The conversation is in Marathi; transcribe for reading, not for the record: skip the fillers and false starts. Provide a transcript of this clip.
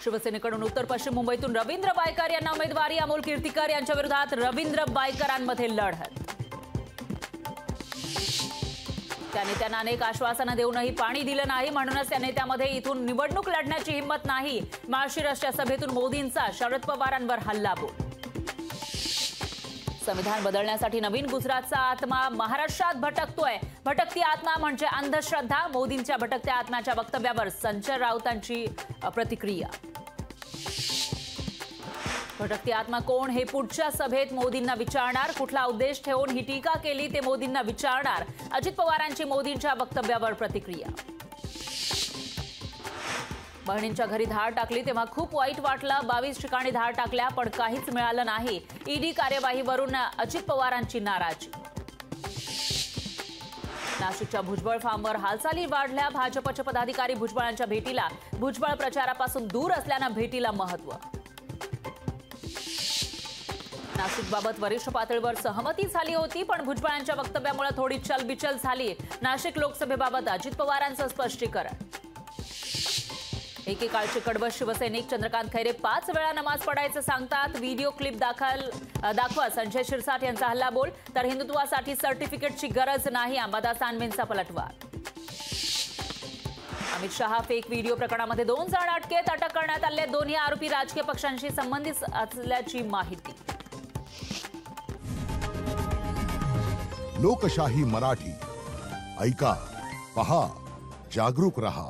शिवसेनेकडून उत्तर पश्चिम मुंबईतून रवींद्र बायकर यांना उमेदवारी, अमोल कीर्तीकर यांच्या विरोधात रवींद्र बायकरांमध्ये लढत। त्या नेत्यांना अनेक आश्वासनं देऊनही पाणी दिलं नाही, म्हणूनच त्या नेत्यामध्ये इथून निवडणूक लढण्याची हिंमत नाही। माळशिरसच्या सभेतून मोदींचा शरद पवारांवर हल्लाबोल। संविधान बदलण्यासाठी नवीन गुजरातचा आत्मा महाराष्ट्रात भटकतोय। भटकती आत्मा म्हणजे अंधश्रद्धा। मोदींच्या भटकत्या आत्म्याच्या वक्तव्यावर संजय राऊतांची प्रतिक्रिया। भटकती आत्मा कोण हे पुढच्या सभेत मोदींना विचारणार। कुठला उद्देश ठेवून ही टीका केली ते मोदींना विचारणार। अजित पवारांची मोदींच्या वक्तव्यावर प्रतिक्रिया। बहिणींच्या घरी धाड टाकली तेव्हा खूप वाईट वाटलं। 22 ठिकाणी धाड टाकल्या पण काहीच मिळालं नाही। ईडी कार्यवाहीवरून अजित पवारांची नाराजी। नाशिकच्या भुजबळ फार्मवर हालचाली वाढल्या। भाजपचे पदाधिकारी भुजबळांच्या भेटीला। भुजबळ प्रचारापासून दूर असल्यानं भेटीला महत्त्व। नाशिकबाबत वरिष्ठ पातळीवर सहमती झाली होती, पण भुजबळांच्या वक्तव्यामुळे थोडी चलबिचल झाली। नाशिक लोकसभेबाबत अजित पवारांचं स्पष्टीकरण। एकेकाळचे कडवट शिवसैनिक चंद्रकांत खैरे 5 वेळा नमाज पडायचं सांगतात। व्हिडिओ क्लिप दाखवत संजय शिरसाट यांचा हल्लाबोल। तर हिंदुत्वासाठी सर्टिफिकेटची गरज नाही, अंबादास दानवेंचा पलटवार। अमित शहा फेक व्हिडिओ प्रकरणामध्ये 2 जण अटकेत। अटक करण्यात आले दोन्ही आरोपी राजकीय पक्षांशी संबंधित असल्याची माहिती। लोकशाही मराठी ऐका, पहा, जागरूक रहा।